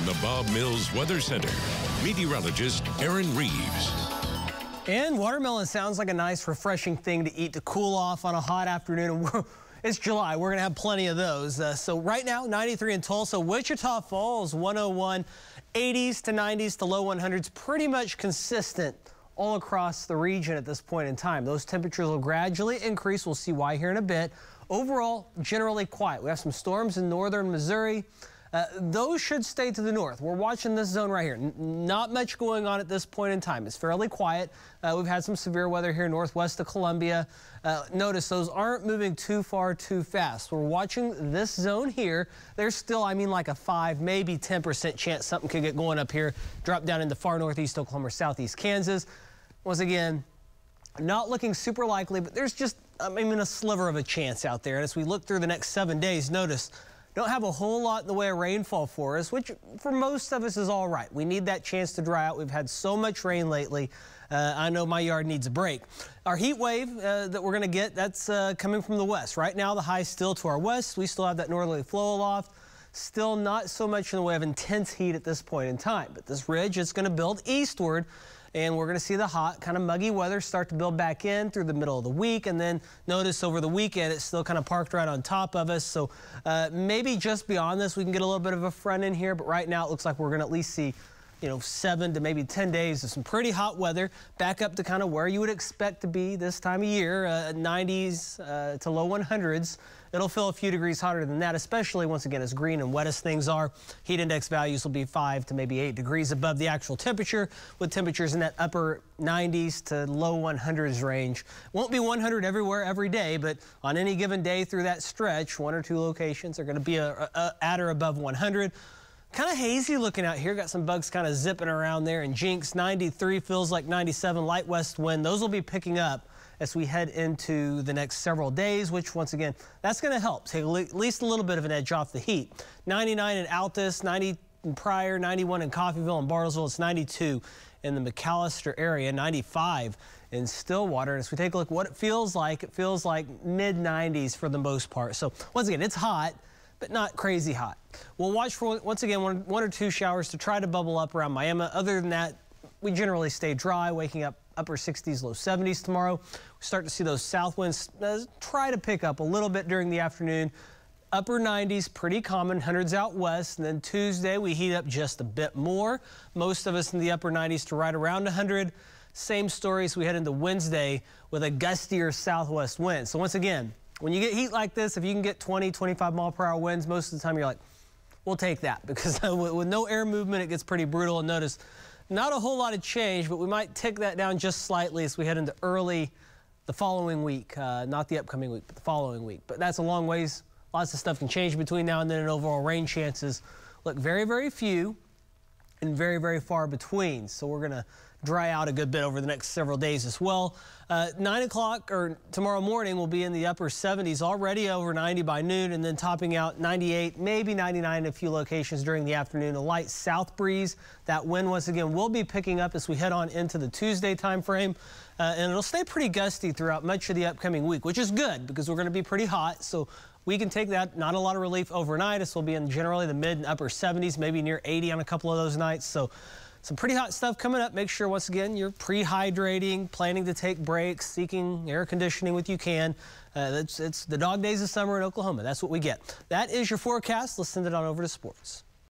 the Bob Mills Weather Center, meteorologist Aaron Reeves. And watermelon sounds like a nice, refreshing thing to eat to cool off on a hot afternoon. It's July. We're going to have plenty of those. So right now, 93 in Tulsa, Wichita Falls, 101, 80s to 90s to low 100s, pretty much consistent all across the region at this point in time. Those temperatures will gradually increase. We'll see why here in a bit. Overall, generally quiet. We have some storms in northern Missouri. Those should stay to the north. We're watching this zone right here. Not much going on at this point in time. It's fairly quiet. We've had some severe weather here northwest of Columbia. Notice those aren't moving too far too fast. We're watching this zone here. There's still, like a 5, maybe 10% chance something could get going up here, drop down into far northeast Oklahoma or southeast Kansas. Once again, not looking super likely, but there's just, a sliver of a chance out there. And as we look through the next 7 days, notice, don't have a whole lot in the way of rainfall for us, which for most of us is all right. We need that chance to dry out. We've had so much rain lately. I know my yard needs a break. Our heat wave that we're going to get, that's coming from the west. Right now, the high still to our west. We still have that northerly flow aloft. Still not so much in the way of intense heat at this point in time. But this ridge is going to build eastward. And we're going to see the hot, kind of muggy weather start to build back in through the middle of the week. And then notice over the weekend, it's still kind of parked right on top of us. So maybe just beyond this, we can get a little bit of a front in here. But right now, it looks like we're going to at least see 7 to maybe 10 days of some pretty hot weather, back up to kind of where you would expect to be this time of year, 90s to low 100s. It'll feel a few degrees hotter than that, especially once again as green and wet as things are. Heat index values will be 5 to maybe 8 degrees above the actual temperature, with temperatures in that upper 90s to low 100s range. Won't be 100 everywhere every day, but on any given day through that stretch, 1 or 2 locations are going to be at or above 100. Kind of hazy looking out here. Got some bugs kind of zipping around there. And Jinx, 93 feels like 97, light west wind. Those will be picking up as we head into the next several days, which once again, that's going to help take at least a little bit of an edge off the heat. 99 in Altus, 90 in Pryor, 91 in Coffeyville and Bartlesville. It's 92 in the McAllister area, 95 in Stillwater. And as we take a look at what it feels like mid-90s for the most part. So once again, it's hot, but not crazy hot. We'll watch for, once again, one or 2 showers to try to bubble up around Miami. Other than that, we generally stay dry, waking up upper 60s, low 70s tomorrow. We start to see those south winds try to pick up a little bit during the afternoon. Upper 90s, pretty common, hundreds out west. And then Tuesday, we heat up just a bit more. Most of us in the upper 90s to right around 100. Same story as we head into Wednesday with a gustier southwest wind. So once again, when you get heat like this, if you can get 20, 25 mile per hour winds, most of the time you're like, we'll take that, because with no air movement, it gets pretty brutal. And notice, not a whole lot of change, but we might tick that down just slightly as we head into early the following week, not the upcoming week, but the following week. But that's a long ways. Lots of stuff can change between now and then, and overall rain chances look very, very few and very, very far between. So we're going to dry out a good bit over the next several days as well. 9 o'clock or tomorrow morning will be in the upper 70s, already over 90 by noon, and then topping out 98, maybe 99 in a few locations during the afternoon. A light south breeze. That wind once again will be picking up as we head on into the Tuesday time frame. And it'll stay pretty gusty throughout much of the upcoming week, which is good because we're going to be pretty hot. So we can take that. Not a lot of relief overnight. This will be in generally the mid and upper 70s, maybe near 80 on a couple of those nights. So some pretty hot stuff coming up. Make sure, once again, you're pre-hydrating, planning to take breaks, seeking air conditioning when you can. It's the dog days of summer in Oklahoma. That's what we get. That is your forecast. Let's send it on over to sports.